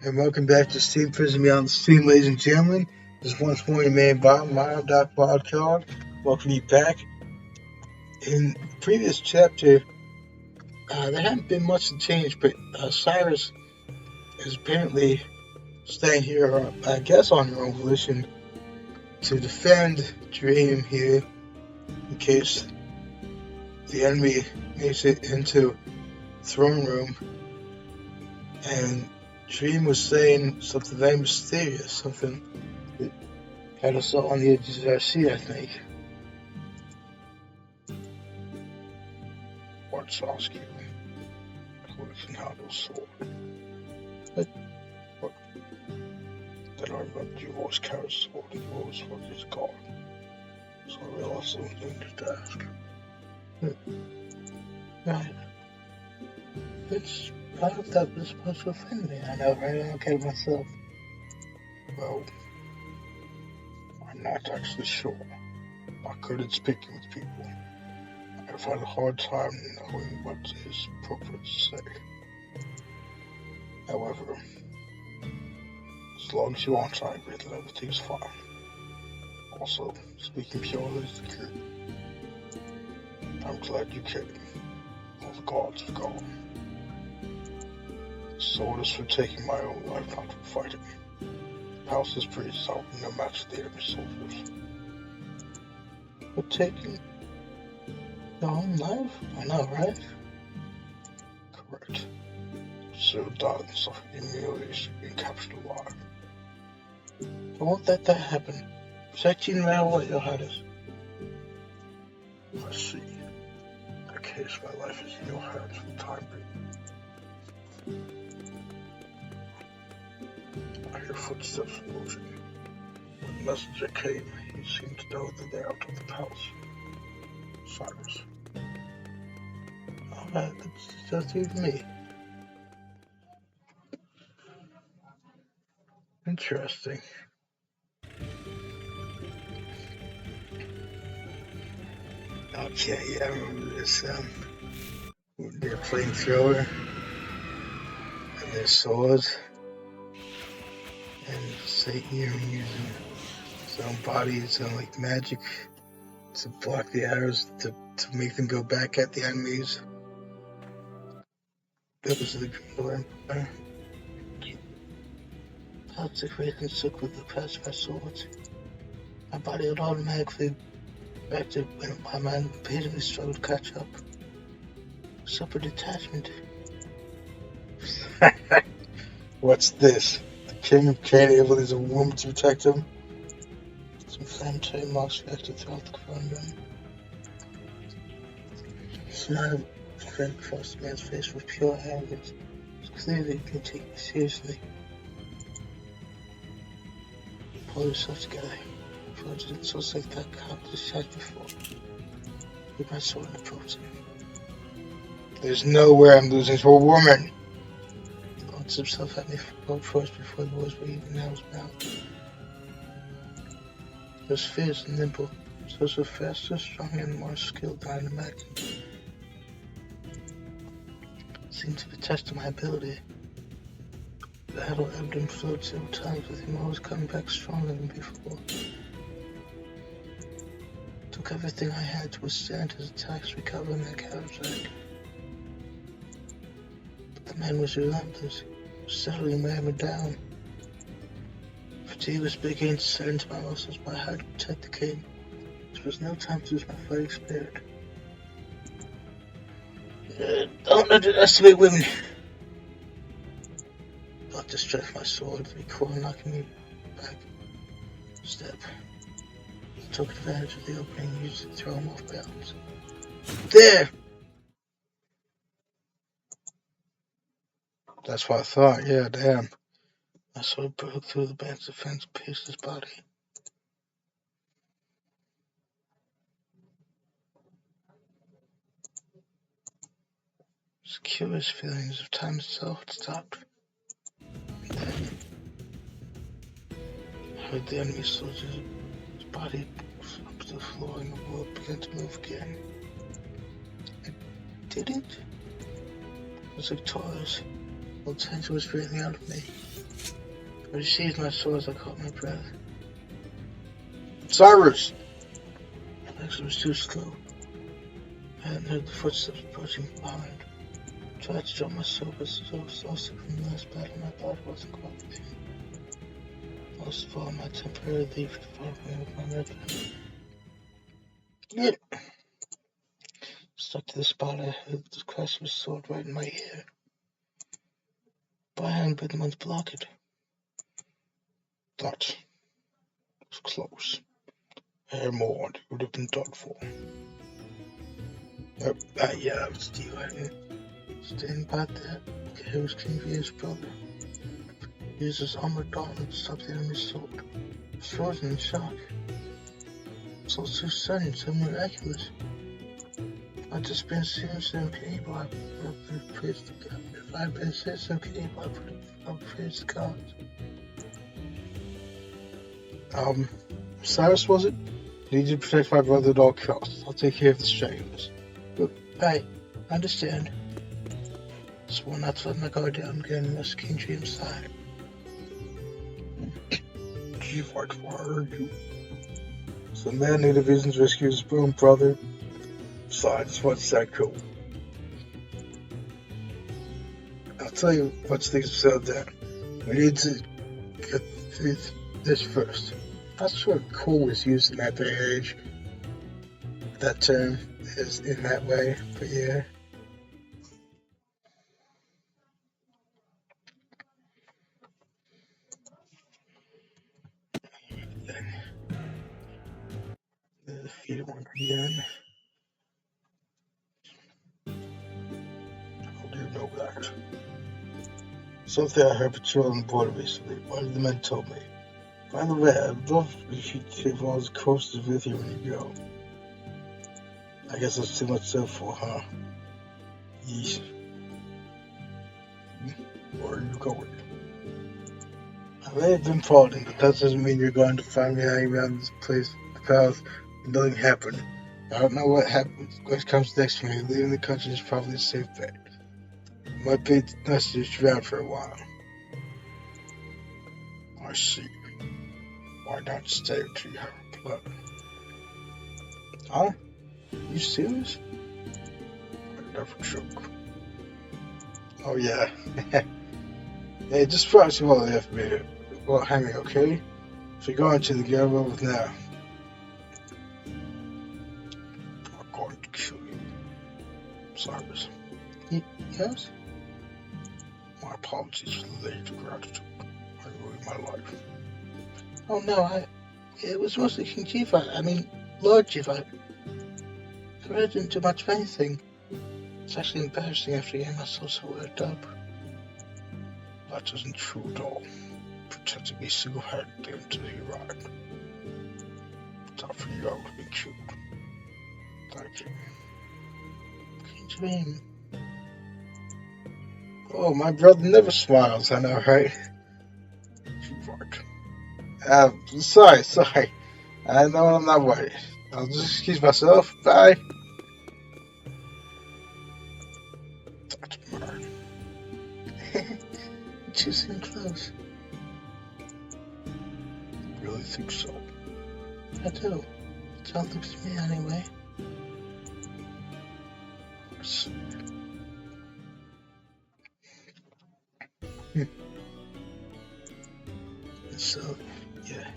And welcome back to Steve Prison Beyond the Stream, ladies and gentlemen. This is once more your man Bob Meyer, Doc Wildcard. Welcome you back. In the previous chapter, there hadn't been much to change, but Cyrus is apparently staying here, I guess on her own volition, to defend JEREME here in case the enemy makes it into the throne room. And JEREME was saying something very mysterious, something that had us all on the edges of our seat, I think. What's asking? Who can handle sword? What? Then I remembered you always carry a sword and you always want his guard. So I realized I was doing the task. Right. It's part of that was supposed to offend me. I know, right? I don't care myself. Well, I'm not actually sure. Not good at speaking with people. I find a hard time knowing what is appropriate to say. However, as long as you aren't angry, then everything's fine. Also, speaking purely as the truth, I'm glad you came. All the gods have gone. The sword is for taking my own life, not for fighting. The house is priests out no match to the enemy soldiers. For taking your own life? I know, right? Correct. So died and suffered humiliation being captured alive. I won't let that happen. Protect you no matter what your heart is. I see. In that case, my life is in your hands for the time being. I hear footsteps approaching. When the messenger came, he seemed to know that they're out of the palace. Cyrus. Alright, it's just you and me. Interesting. Okay, yeah, I remember this. Their flamethrower and their swords, and Satan using his own body, his own like magic to block the arrows to make them go back at the enemies. That was the Green Empire. Toxic radiance took with the past of our swords. My body would automatically react when my mind repeatedly struggled to catch up. Suffered detachment. What's this? The king of Canaan able as a woman to protect him? Some inflammatory marks reacted throughout the throne room. A smile spread across the man's face with pure arrogance. It was clear that he couldn't take me seriously. Pull yourself together. George didn't so like that cop just shot before. With my sword and approached him. There's no way I'm losing to a woman. He launched himself at me first before the words were even out of his mouth. He was fierce and nimble, so faster, stronger, and more skilled than I'd imagined. It seemed to be testing my ability. The battle ebbed and flowed several times, with him always coming back stronger than before. It took everything I had to withstand his attacks, recovering that counterattack. But the man was relentless, steadily wearing me down. Fatigue was beginning to set into my muscles, but I had to protect the king. This was no time to lose my fighting spirit. Don't underestimate women. I to stretch my sword, recoil, knocking me back a step. I took advantage of the opening and used it to throw him off balance. There! That's what I thought, yeah, damn. My sword broke through the man's defense and pierced his body. His curious feelings of time itself had stopped. And then I heard the enemy soldier's body slumped to the floor and the world began to move again. It didn't. I was victorious. All tension was breathing out of me. I seized my sword as I caught my breath. Cyrus! My legs was too slow. I hadn't heard the footsteps approaching behind. I tried to drop my sword, but so exhausted from the last battle, my body wasn't cooperating. Most of all, my temporary leave deprived me of my red. Yeah. Stuck to the spot, I heard the crash of his sword right in my ear. But I hadn't been the one to block it. That was close. Hair more would have been done for. Yeah, I was stealing. Standing by there, here was King Via's brother. He used his armored gauntlet to stop the enemy's sword. I was frozen in shock. It was all so sudden, so miraculous. I'd just been seriously unable. I would have praised the God. If I'd been seriously unable, I would have praised the gods. Cyrus, was it? Need to protect my brother at all costs. I'll take care of the strangers. But, hey, I understand. Swore not to let my guard down again unless King James side. Chief, I heard you. So the man needed visions to rescue his own brother. Besides, what's that cool? I'll tell you what's things said there. We need to get this first. Not sure cool was used in that day and age. That term is in that way, but yeah. Then defeated one again. How do you know that? Something I heard patrolling the border recently. One of the men told me. By the way, I'd love if you take all the coasters with you when you go. I guess that's too much so for, huh? Yeesh. Where are you going? I may have been plotting, but that doesn't mean you're going to find me hanging around this place because nothing happened. I don't know what happens. What comes next for me. Leaving the country is probably a safe bet. It might be nice to just around for a while. I see. Why not stay until you have a plan? Huh? You serious? I never joke. Oh yeah. Hey, just promise you won't leave me. Well, hang me, okay? If you're going to the girl with now, I'm going to kill you. Cyrus. Yes? My apologies for the late gratitude. I ruined my life. Oh no, it was mostly King G5. I mean, Lord G5. I really didn't do much of anything. It's actually embarrassing after getting myself so worked up. That isn't true at all. Protecting me single-handedly until he arrived. Time for you all to be killed. Thank you. King Dream. Oh, my brother never smiles, I know, right? Sorry. I know I'm not worried. I'll just excuse myself. Bye. That's mine. You seem close. I really think so. I do. It all looks to me anyway. So, yeah.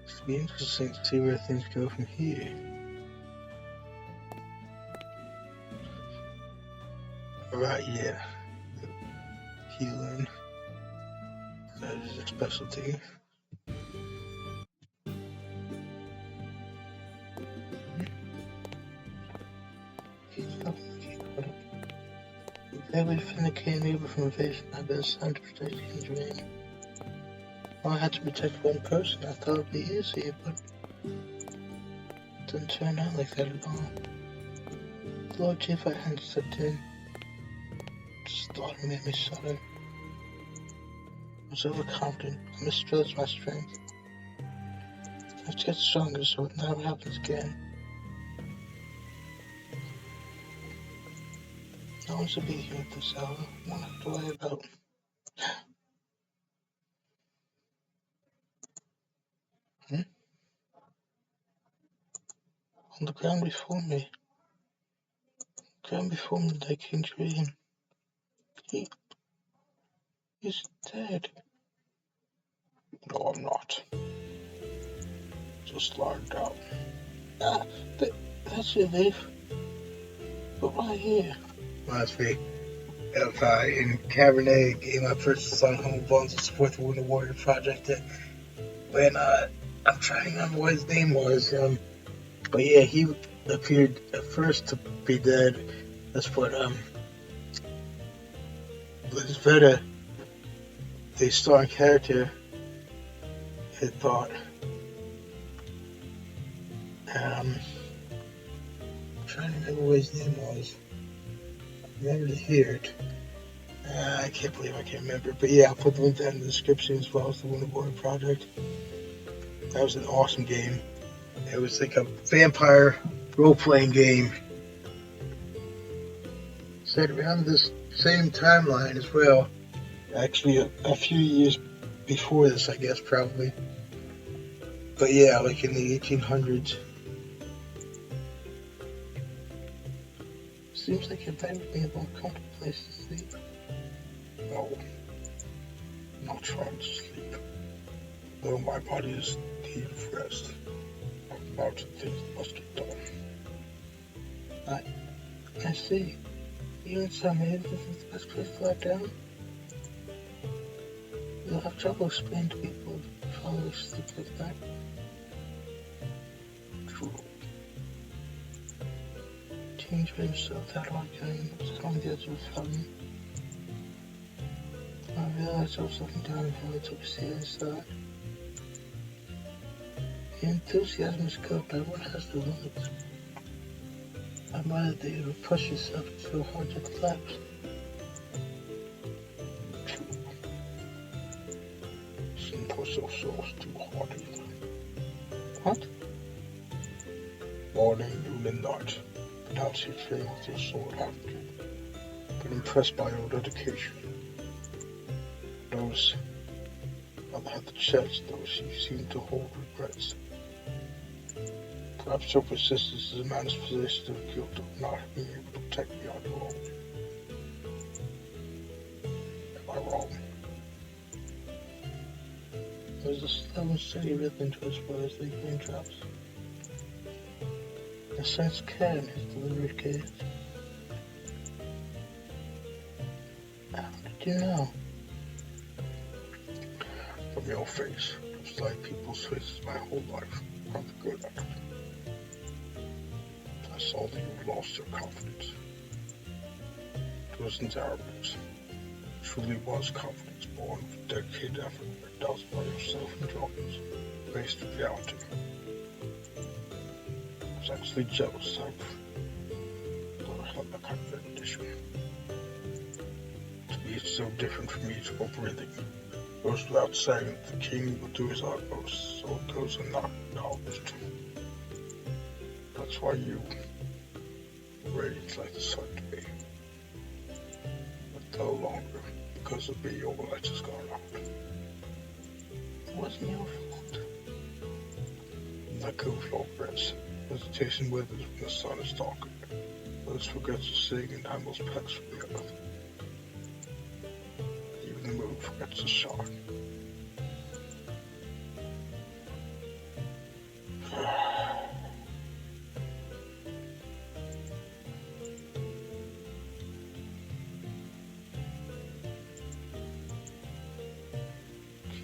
It's be interesting to see where things go from here. Alright, yeah. Healing. That is a specialty. They would vindicate me from invasion. I've been assigned to protect King Jereme. Well, I had to protect one person. I thought it'd be easier, but it didn't turn out like that at all. The Lord Chief hadn't stepped in. Just thought it made me shudder. I was overconfident. I misjudged my strength. I have to get stronger so it never happens again. No one should be here at this hour. I won't have to worry about On the ground before me. Like King Jereme. He's dead. No, I'm not. Just lying down. That's your leaf. But right here. Reminds me of in Cabernet, game I purchased on Home Bonds to support the Winter Warrior Project. When I'm trying to remember what his name was. But yeah, he appeared at first to be dead. That's what Liz Veda, the starring character, had thought. I'm trying to remember what his name was. I remember to hear it. I can't believe I can't remember. But yeah, I'll put the link down in the description as well as the Winter Warrior Project. That was an awesome game. It was like a vampire role-playing game. Set around this same timeline as well. Actually, a few years before this, I guess, probably. But yeah, like in the 1800s. Seems like it might be a more comfortable place to sleep. No, I'm not trying to sleep. Though my body is in need of rest. I'm about to things must get done. I see. Even so, maybe this is the best place to lie down. You'll have trouble explaining to people if I always sleep like that. True. Change for himself that arguing on the edge of the fountain. I realized I was looking down before I took a serious side. The enthusiasm is good, but everyone has their limits. I admire that you would push yourself to feel hard to collapse. Shouldn't push yourselves too hard either. What? Morning, noon, and night. Perhaps you train with your sword, haven't you? Been impressed by your dedication. Those that had the chest, those you seem to hold regrets. Perhaps your persistence is a man's position of guilt of not being able to protect me on your own. Am I wrong? There's a slow and steady rhythm to his words like raindrops. A sense of care in his deliberate gaze. How did you know? From your face, just like people's faces my whole life, rather good at it. I saw that you lost your confidence. It wasn't arrogance. It truly was confidence born of dedicated effort and doubts by yourself and darkness, faced with reality. I was actually jealous of the kind of rendition. To be so different from me to breathing. Goes without saying that the king will do his utmost, so those are not acknowledged. That's why you radiate like the sun to me. But no longer, because of me, your light has gone out. It wasn't your fault. Let go of your regrets. Hesitation withers when the sun is darkened. Those regrets are sing and animals pecks from the earth. Even the moon forgets to shine.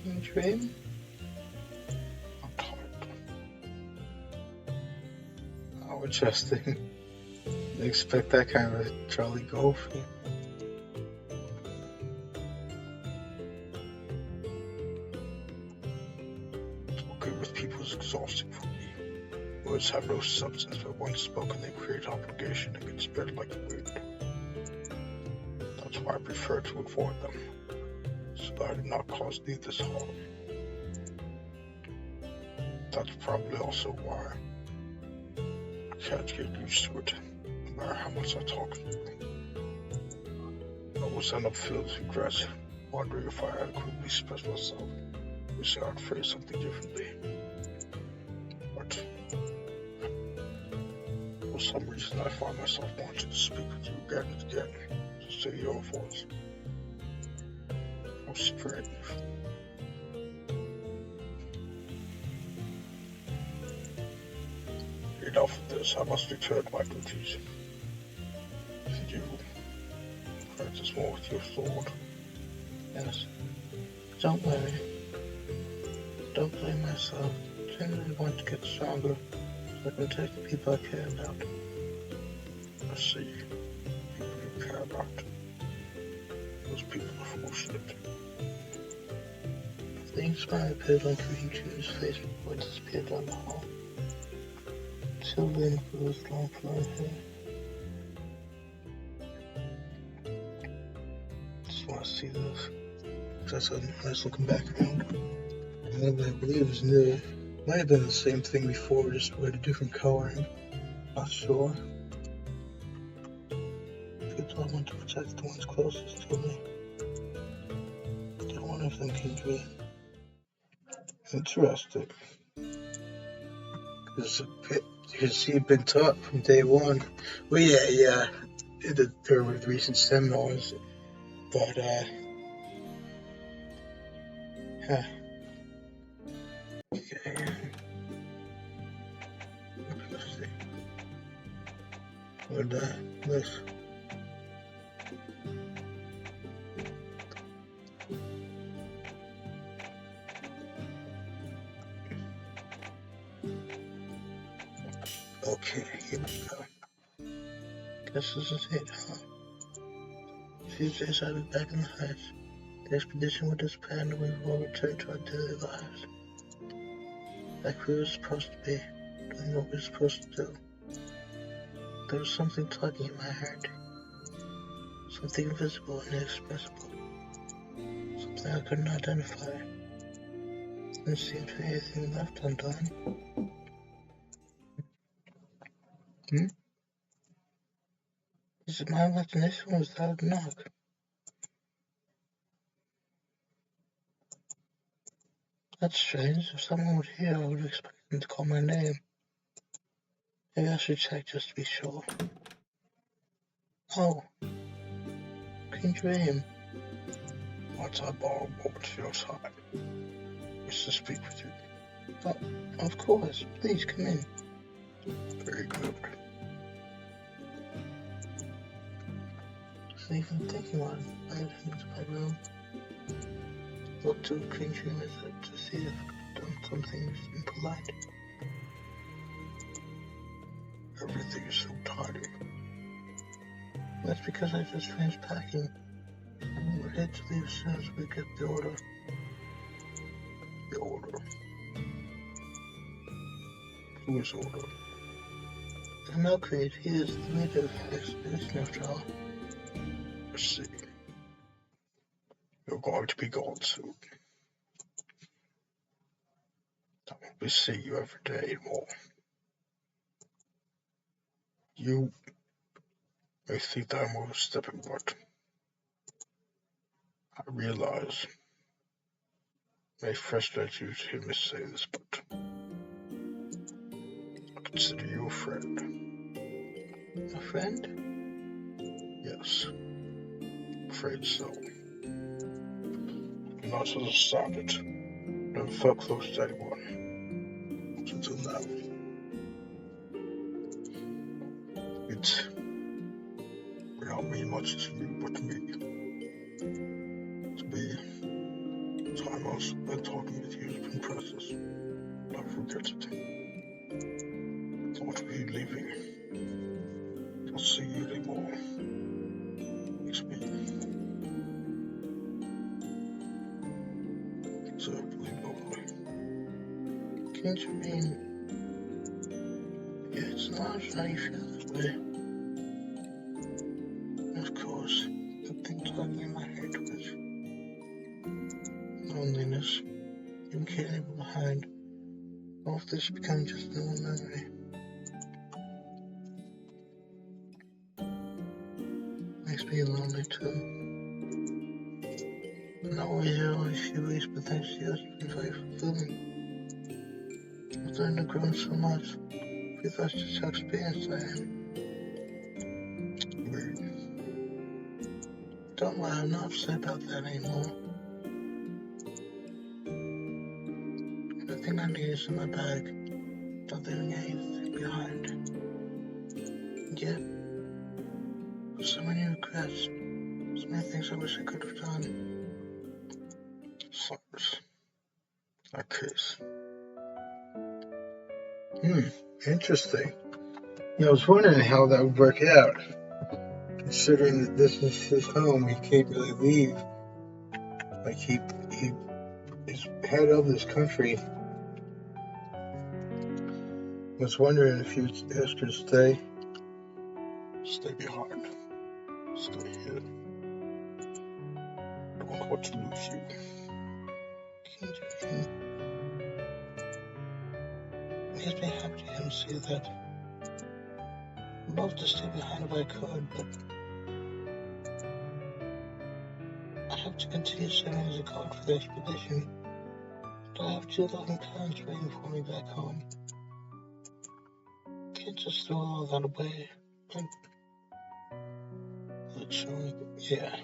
King Jereme? I'm tired. How interesting. They expect that kind of Charlie Golf. Talking with people is exhausting for me. Words have no substance, but once spoken they create obligation and can spread like the wind. That's why I prefer to avoid them, so that I do not cause needless harm. That's probably also why I can't get used to it, no matter how much I talk to you. I always end up filled with regrets, wondering if I adequately expressed myself, wishing I'd phrase something differently. But some reason I find myself wanting to speak with you again and again, just to hear your voice. How strange. Enough of this, I must return to my duties. You practice more with your sword. Yes. Don't worry. Don't blame myself. I generally want to get stronger so I can take the people I care about. I see. People you care about. Those people are fortunate. The ink smile appeared on Green Junior's face before it disappeared down the hall. Sylvain grew his long flowing hair. Just want to see this. That's a nice looking background. And I believe it's new. Might have been the same thing before, just with a different coloring. Not sure. People I want to protect the ones closest to me. Not one of them can dream. Interesting. Because he'd been taught from day one. Well, yeah. There were recent seminars, but okay. Let's see. What this? Okay, here we go. Guess this is it, huh? Tuesdays I'll be back in the Heights. The expedition will disband and we will return to our daily lives. Like we were supposed to be, doing what we were supposed to do. There was something tugging at my heart. Something invisible and inexpressible. Something I couldn't identify. Didn't seem to be anything left undone. Is it my imagination or was that a knock? That's strange. If someone were here, I would expect them to call my name. Maybe I should check just to be sure. Oh. Green Jereme. Once I borrow a moment of your time, I wish to speak with you. Oh, of course. Please come in. Very good. Just even thinking about it, I went into my room. Looked to Green Jereme to see if I'd done something impolite. Everything is so tidy. That's because I just finished packing. We're headed to leave as soon as we get the order. The order? Whose order? The milkmaid, he is the leader of the expedition after all. I see. You're going to be gone soon. I won't be seeing you every day anymore. You may think that I'm overstepping, but I realize it may frustrate you to hear me say this, but I consider you a friend. A friend? Yes, afraid so. Not as it sounded. Never felt close to anyone until now. It may not mean much to you, but to me, time I spent talking with you has been precious. Don't forget it. Thought of you leaving. I'll see you anymore. Makes me terribly lonely. Green Jereme. Yeah, it's not how you feel this way. Of course, the thing tugging in my heart was loneliness. Leaving Caleb behind. All of this become just another memory. Makes me lonely too. I'm not always here only a few weeks, but thanks to you, it's been very fulfilling. I've learned and grown so much. Because that's just how experienced I am. Don't worry, I'm not upset about that anymore. Everything I need is in my bag. Don't leave anything behind. Yet, so many regrets. So many things I wish I could have done. Sucks. That case. Interesting. I was wondering how that would work out. Considering that this is his home, he can't really leave. Like he is head of this country. I was wondering if he would ask her to stay behind, stay here. Don't want to lose you. It makes me happy to see that. I'd love to stay behind if I could, but I have to continue serving as a guard for the expedition. But I have 2 loving parents waiting for me back home. Can't just throw all that away. And literally, yeah.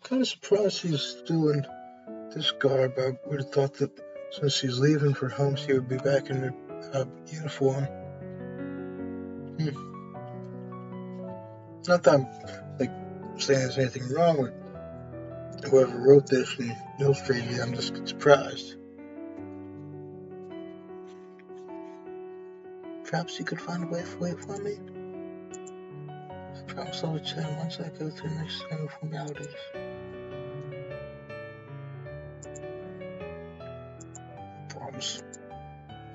Kind of surprised he's still in this garb. I would have thought that since she's leaving for home, she would be back in her uniform. Not that I'm saying there's anything wrong with whoever wrote this and illustrated it. I'm just surprised. Perhaps you could find a way for me? I promise I'll return once I go through the next string of formalities. Promise?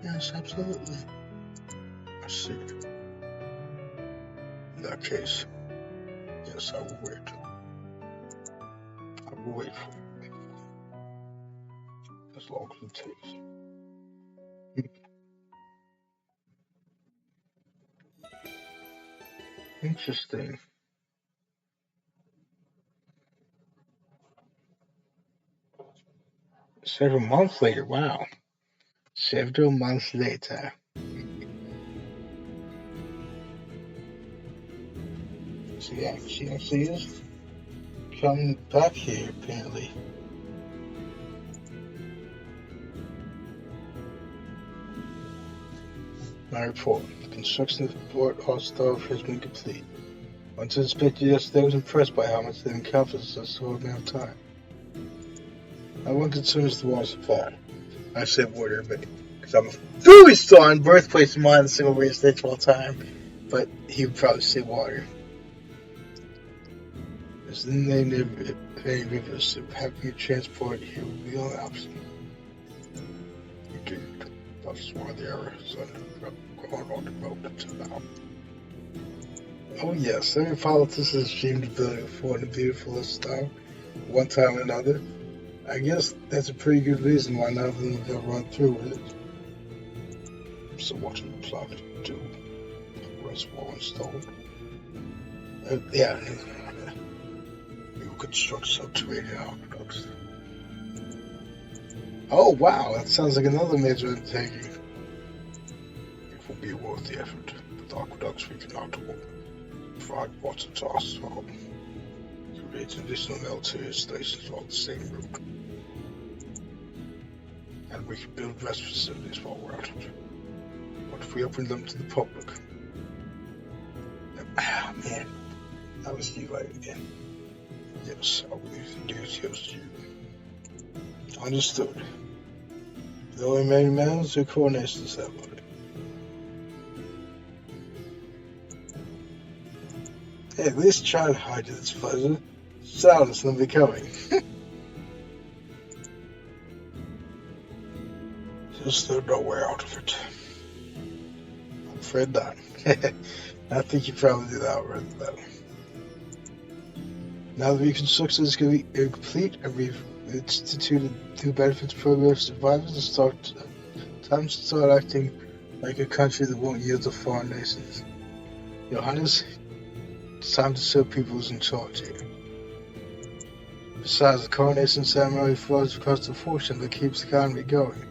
Yes, absolutely. I see. In that case, yes, I will wait. I will wait for you. As long as it takes. Interesting. Several months later, wow. Several months later. So yeah, she actually is coming back here, apparently. My report. The construction of the port hostile has been complete. Once inspected yesterday, I was impressed by how much they encompassed in such a short amount of time. My one concern is the water supply. I said water, but because I'm a fully starving birthplace of mine, the single greatest state of all time. But he would probably say water. As the name of any rivers, having you transport here would be the only option. Indeed, that's why the error is going on the road until now. Oh yes, every politician has dreamed of building a fort in a beautiful lifestyle, one time or another. I guess that's a pretty good reason why none of them have run through with it. So what do you plan to do? Reservoir installed? Yeah. You construct subterranean aqueducts. Oh wow, that sounds like another major undertaking. It will be worth the effort. With aqueducts we cannot provide water to us home. Create additional military stations on the same route. And we can build rest facilities while we're at it. What if we open them to the public? Ah, man. That was you right again. Yes, I will introduce you to you. Understood. The only main man is the coronation ceremony. Hey, at least try to hide your displeasure. Silence and becoming. There's no way out of it. I'm afraid not. I think you probably did that already, though. Now the reconstruction is going to be complete, and we've instituted 2 benefits programs for survivors and time to start acting like a country that won't yield to foreign nations. Your Highness, it's time to show people who's in charge here. Besides, the coronation ceremony flows across the fortune that keeps the economy going.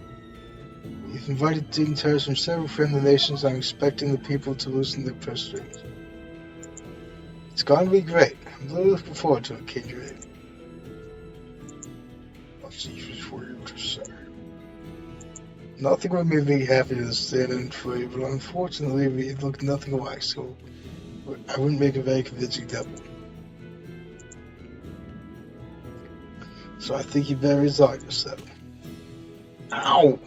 You've invited dignitaries from several friendly nations. I'm expecting the people to loosen their purse strings. It's going to be great. I'm really looking forward to it, King Jereme. What's easy for you to say? Nothing would make me happier than standing for you, but unfortunately we look nothing alike, so I wouldn't make a very convincing devil. So I think you better resign yourself. Ow!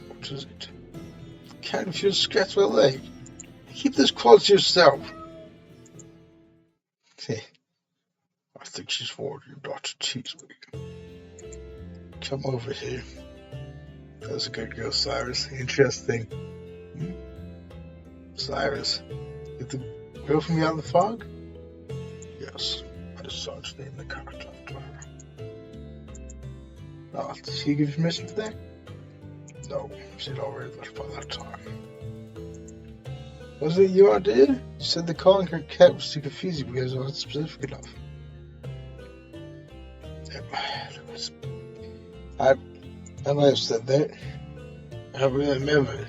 What is it? Can't if you scratch my leg. Keep this close to yourself. I think she's warned you not to tease me. Come over here. That's a good girl, Cyrus. Interesting. Cyrus, is the girl from Beyond the Fog? Yes, I decided to name the character after her. Oh, did she give you permission for that? No, she'd already left by that time. Wasn't it your idea? You said the calling her cat was too confusing because it wasn't specific enough. I might have said that. I don't really remember.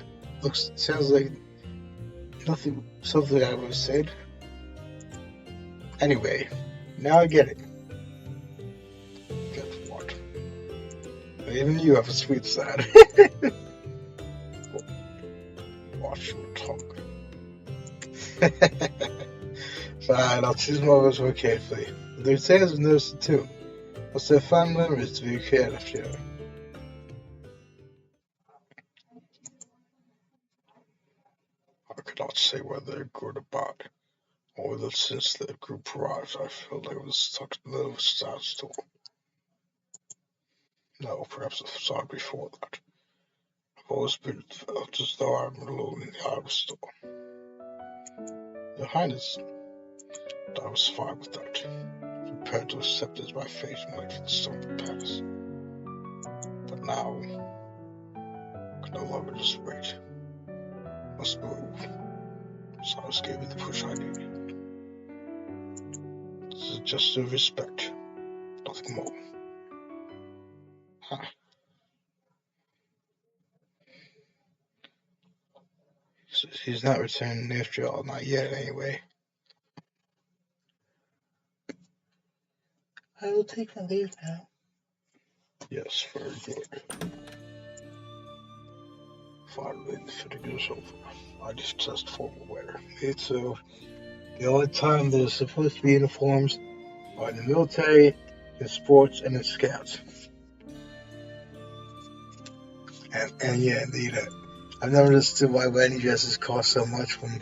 Sounds like something I would have said. Anyway, now I get it. Get what? Even you have a sweet side. Watch your tongue. Fine, I'll choose my words more carefully. The lieutenants have noticed it too. What's their fond memories to be cared after? I cannot say whether they're good or bad, or whether since the group arrived I feel like I was stuck in the standstill. No, perhaps I saw it before that. I've always felt as though I'm alone in the eye of a storm. Your Highness, I was fine with that, prepared to accept it as my fate and wait for the storm to pass. But now, I can no longer just wait. I must move. Cyrus gave me the push I needed. This is a gesture of respect, nothing more. Huh. So he's not returning after all, not yet anyway. I will take my leave now. Yes, very good. Finally, the fitting is over. I detest formal wear. It's the only time there's supposed to be uniforms are in the military, in sports, and in scouts. And yeah, indeed, I've never understood why wedding dresses cost so much when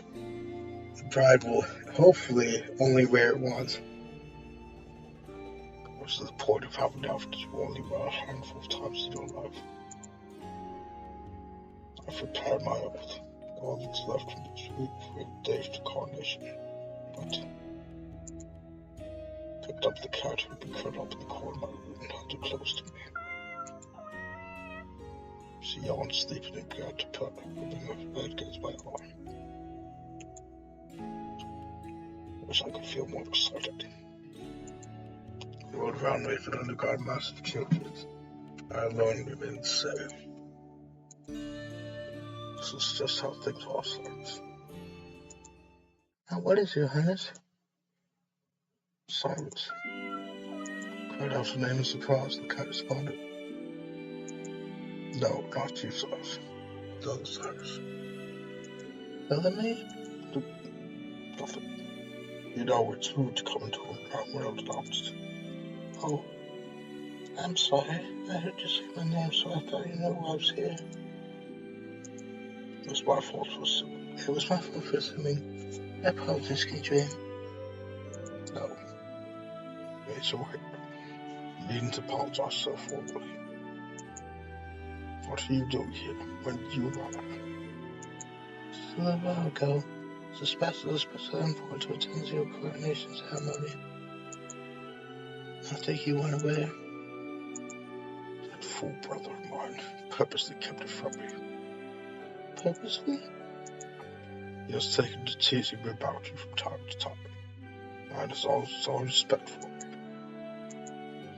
the bride will hopefully only wear it once. What's the point of having outfits you only wear a handful of times in your life? I've prepared my oath. All that's left from this week for the day of the coronation. But picked up the cat who'd been curled up in the corner of my room and held it close to me. She yawned, sleeping and began to purr, rubbing her head against my arm. I wish I could feel more excited. The world around me had undergone massive changes. I alone remained the same. This is just how things are, Cyrus. Now what is your Highness? Cyrus. Cried out her name in surprise. The cat responded. No, not you, Cyrus. The other Cyrus. Bellamy? Nothing. You know it's rude to come into a room without announced. Oh, I'm sorry. I heard you say my name, so I thought you knew I was here. It was my fault for assuming. It was my fault for assuming. I apologize, King Jereme. No. It's okay. You needn't apologize so formally. What are you doing here? When did you arrive? Just a little while ago, the special envoy to attend your coronation ceremony. I think you went away. That fool brother of mine purposely kept it from me. Purposely? He has taken to teasing me about you from time to time. And has always respect for me.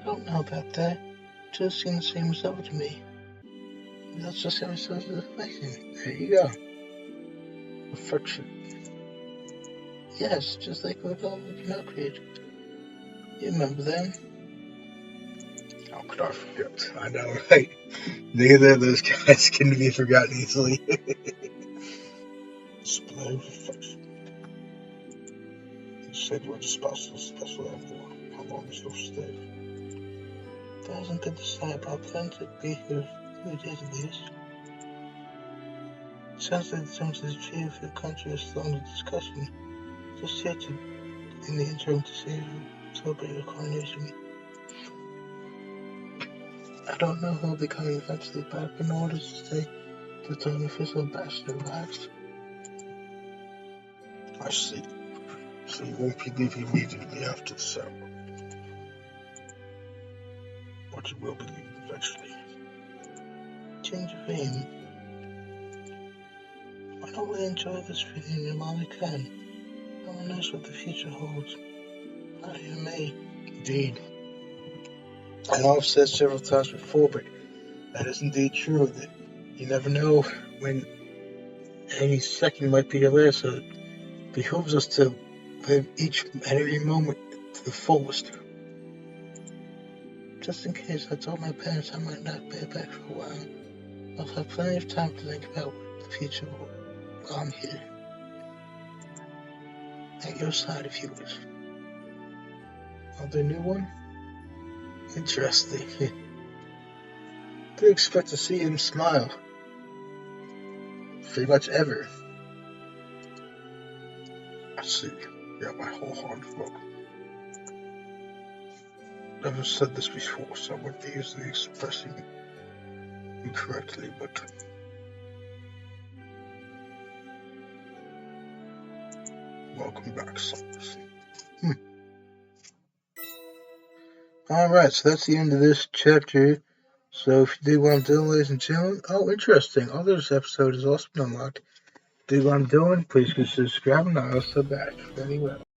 don't know about that. It just seems the same result to me. That's just how it says the affection. There you go. Affection. Yes, just like with all the milk creatures. You remember them? How could I forget? I know, right? Neither of those guys can be forgotten easily. Display of affection. You said you were the special for. How long is your stay? It hasn't been decided, but I plan to be here 3 days at least. It sounds like the terms of the treaty for the country are still under discussion. Just here to, in the interim, to celebrate your coronation. I don't know who will be coming eventually, but I've been ordered to stay until an official ambassador arrives. I see. So you won't be leaving immediately after the ceremony. But you will be leaving eventually. Change of aim. I don't really enjoy this reunion while I can. No one knows what the future holds. Not even me. Indeed. I know I've said several times before, but that is indeed true, that you never know when any second might be your last, so it behooves us to live each and every moment to the fullest. Just in case, I told my parents I might not be back for a while. I'll have plenty of time to think about what the future will while I'm here. At your side if you wish. Another new one? Interesting. Didn't expect to see him smile. Pretty much ever. I see. Yeah, my whole heart broke. Never said this before, so I wouldn't be easily expressing incorrectly, but welcome back, Cyrus. Alright, so that's the end of this chapter. So if you dig what I'm doing, ladies and gentlemen, oh, interesting. Oh, this episode is also been unlocked. Dig what I'm doing, please consider subscribing. I'll also back. Very well.